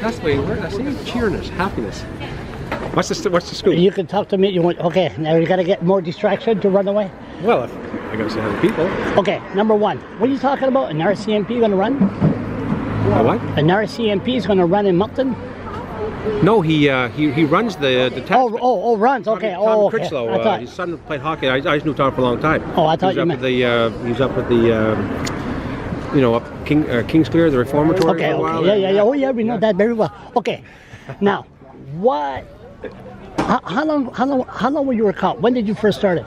That's the way it works. I see cheeriness, happiness. What's the scoop? You can talk to me. You want? Okay, now you got to get more distraction to run away. Well, I got to say hi to people. Okay, number one. What are you talking about? An RCMP going to run? A what? An RCMP is going to run in Moncton? No, he runs the detachment. Oh, runs. Okay. Tom Okay. Critchlow, his son played hockey. I just knew Tom for a long time. Oh, I thought you meant. He was up at the up Kingsclear, the reformatory. Okay. For a while. Yeah. Oh, yeah. We know that very well. Okay. Now, what? How long were you a cop? When did you first start it?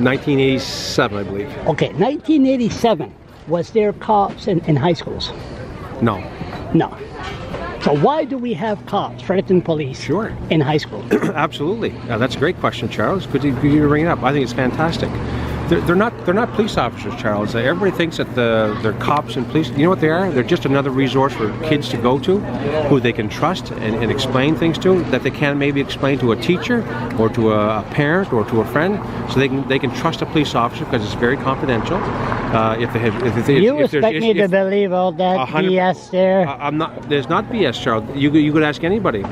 1987, I believe. Okay, 1987. Was there cops in high schools? No. No. So why do we have cops, Fredericton police, Sure. in high school? Absolutely. That's a great question, Charles. Good to bring it up. I think it's fantastic. They're not police officers, Charles. Everybody thinks that they're cops and police. You know what they are? They're just another resource for kids to go to, who they can trust and explain things to that they can't maybe explain to a teacher or to a parent or to a friend. So they can trust a police officer because it's very confidential. You expect me to believe all that BS there? I'm not. There's not BS, Charles. You could ask anybody,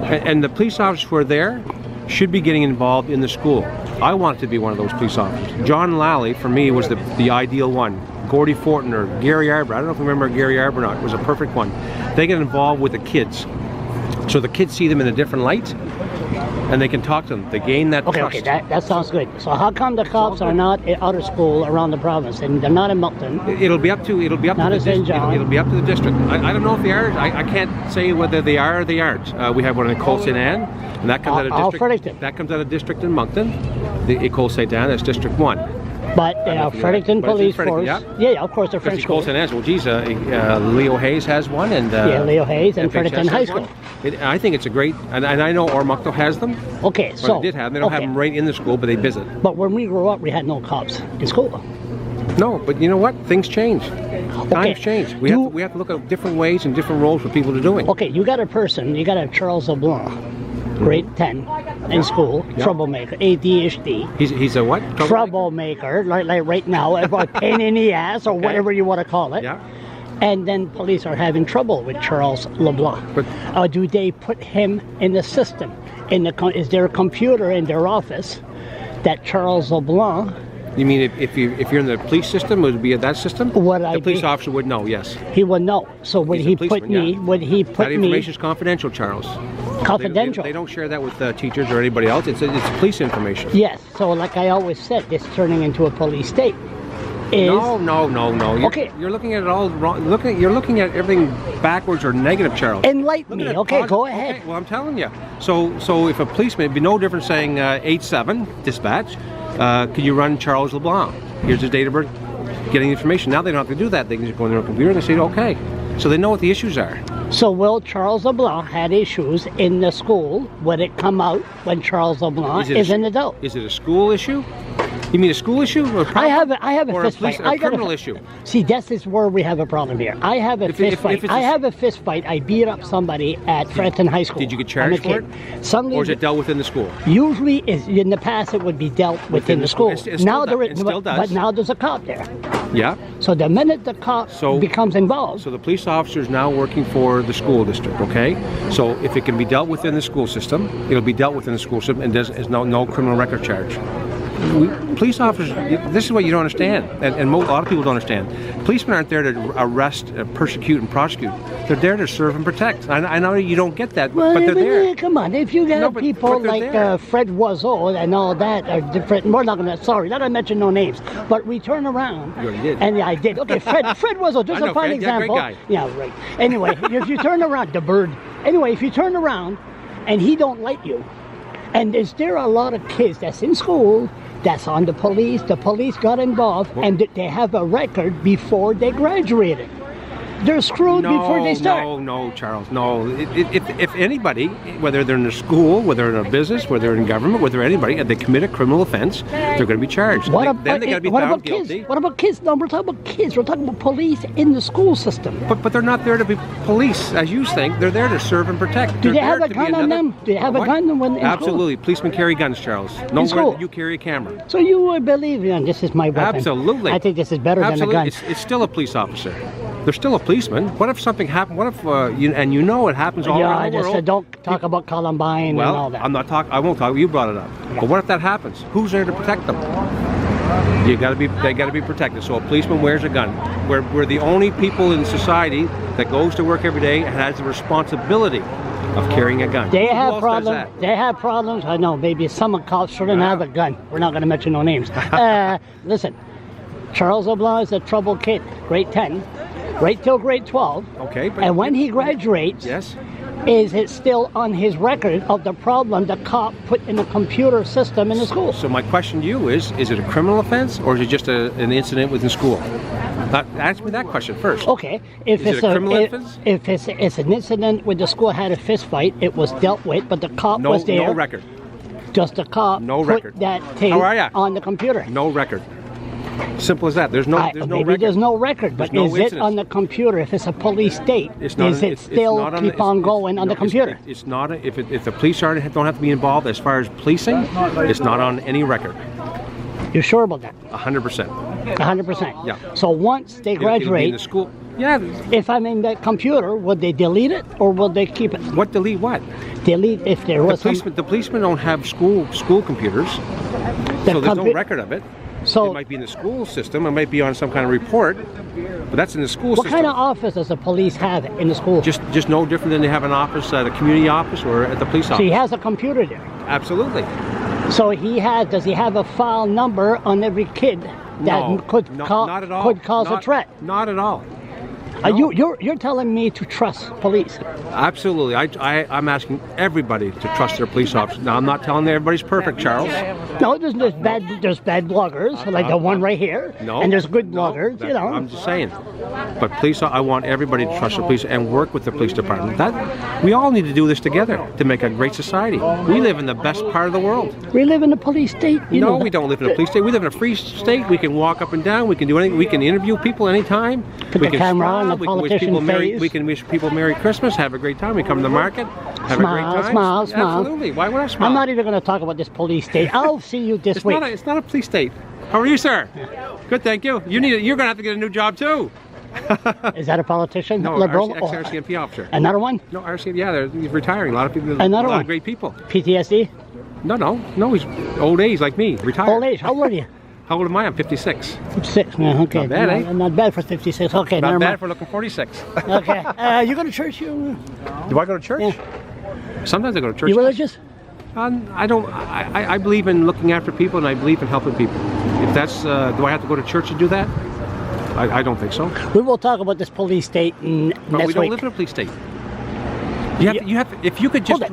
and the police officers who are there should be getting involved in the school. I wanted to be one of those police officers. John Lally, for me, was the ideal one. Gordy Fortner, Gary Arbor. I don't know if you remember Gary Arbor or not. It was a perfect one. They get involved with the kids. So the kids see them in a different light, and they can talk to them. They gain that trust. Okay, that sounds good. So how come the cops are not out of school around the province, and they're not in Moncton? It'll be up to the district. It'll be up to the district. I don't know if they are. I can't say whether they are or they aren't. We have one in Ecole St. Anne, and that comes out of district. That comes out of district in Moncton. The Ecole St. Anne is District 1. But Fredericton Police Force. Yeah, of course, they're French Ecole St. Anne. Well, geez, Leo Hayes has one, and Leo Hayes and Fredericton High School. I think it's a great, and I know Ormocto has them. Okay, so they did have them. They don't have them right in the school, but they visit. But when we grew up, we had no cops in school. No, but you know what? Things change. Times change. We have to look at different ways and different roles for people to do it. Okay, you got a Charles LeBlanc, grade 10 in school, troublemaker, ADHD. He's a what? Troublemaker, like right now, a pain in the ass or whatever you want to call it. Yeah. And then police are having trouble with Charles LeBlanc. But do they put him in the system? Is there a computer in their office that Charles LeBlanc? You mean if you're in the police system, would it be that system? The police officer would know, yes. He would know. So would he put me? That information is confidential, Charles. Confidential. They don't share that with teachers or anybody else. It's police information. Yes. So like I always said, it's turning into a police state. No. You're looking at it all wrong. You're looking at everything backwards or negative, Charles. Enlighten me. Okay, go ahead. Okay, well, I'm telling you. So if a policeman, it'd be no different saying 8-7 dispatch. Can you run Charles LeBlanc? Here's his date of birth. Getting information. Now they don't have to do that. They can just go on their computer and they say, okay. So they know what the issues are. So will Charles LeBlanc had issues in the school? Would it come out when Charles LeBlanc is an adult? Is it a school issue? You mean a school issue? Or I have a fist fight. A criminal issue? See, this is where we have a problem here. I have a fist fight. I beat up somebody at Fredericton High School. Did you get charged for it? Suddenly, or is it dealt within the school? Usually, in the past, it would be dealt within the school. It still does. But now there's a cop there. Yeah. So the minute the cop becomes involved. So the police officer is now working for the school district, okay? So if it can be dealt within the school system, it'll be dealt within the school system and there's no criminal record charge. Police officers, this is what you don't understand, and a lot of people don't understand. Policemen aren't there to arrest, persecute, and prosecute. They're there to serve and protect. I know you don't get that, but they're there. Come on, if you got people like Fred Wozo and all that are different, we're not going to mention no names, but we turn around. You already did. And I did. Okay, Fred Wozo, just a fine example. Great guy. Yeah, right. Anyway, if you turn around, the bird. Anyway, if you turn around and he don't like you, and is there a lot of kids that's in school that's on the police got involved, and they have a record before they graduated. they're screwed before they start. No, Charles, no. If anybody, whether they're in a school, whether they're in a business, whether they're in government, whether they're anybody, if they commit a criminal offense, they're going to be charged. Then they got to be found guilty. What about kids? No, we're talking about kids. We're talking about police in the school system. But they're not there to be police, as you think. They're there to serve and protect. Do they have a gun on them? Do they have a gun when in Absolutely. school? Policemen carry guns, Charles. No, you carry a camera. So you believe this is my weapon? Absolutely. I think this is better than a gun. It's still a police officer. They're still a policeman. What if something happened? What if it happens all around the world? Don't talk about Columbine and all that. I'm not talking. I won't talk. You brought it up. Yeah. But what if that happens? Who's there to protect them? They got to be protected. So a policeman wears a gun. We're the only people in society that goes to work every day and has the responsibility of carrying a gun. They have problems. They have problems. I know. Maybe some cops shouldn't have a gun. We're not going to mention no names. Listen, Charles LeBlanc is a troubled kid. Grade 10, right till grade 12. Okay. And when he graduates, is it still on his record of the problem the cop put in the computer system in the school? So my question to you is it a criminal offense or is it just an incident within school? Ask me that question first. Okay. If it's an incident where the school had a fist fight, it was dealt with, but the cop was there. No record. Just the cop put that tape on the computer. No record. Simple as that. There's no record. There's no record, but is it on the computer? If it's a police state, is it still keep on going on the computer? It's not. If the police don't have to be involved as far as policing, it's not on any record. You're sure about that? 100%. 100%. Yeah. So once they graduate, in the school. Yeah. If I'm in that computer, would they delete it or would they keep it? What delete what? Delete if there was the policemen don't have school computers, so there's no record of it. So it might be in the school system, it might be on some kind of report, but that's in the school system. What kind of office does the police have in the school? Just no different than they have an office at a community office or at the police office. So he has a computer there? Absolutely. So does he have a file number on every kid that could cause a threat? Not at all. No. You're telling me to trust police? Absolutely. I'm asking everybody to trust their police officers. Now, I'm not telling everybody's perfect, Charles. No, there's bad bloggers, like the one right here. No. And there's good bloggers, I'm just saying. But police, I want everybody to trust the police and work with the police department. We all need to do this together to make a great society. We live in the best part of the world. We live in a police state. No, we don't live in a police state. We live in a free state. We can walk up and down. We can do anything. We can interview people anytime. Put the camera on. We can wish people Merry Christmas, have a great time. We come to the market, have a great time. Smile. Absolutely. Why would I smile? I'm not even going to talk about this police state. I'll see you this week. It's not a police state. How are you, sir? Good, thank you. You're going to have to get a new job too. Is that a politician? No, liberal? ex-RCMP officer. Another one? No, RCMP. Yeah, he's retiring. A lot of people. Another one. Of great people. PTSD? No. He's old age like me. Retired. Old age. How old are you? How old am I? I'm 56. 56, yeah, okay. Not bad, eh? Not bad for 56, okay. Not bad for looking 46. Okay. You go to church? Do I go to church? Yeah. Sometimes I go to church. You religious? I don't. I believe in looking after people and I believe in helping people. If that's, do I have to go to church to do that? I don't think so. We will talk about this police state next week. But we don't live in a police state. If you could just drop.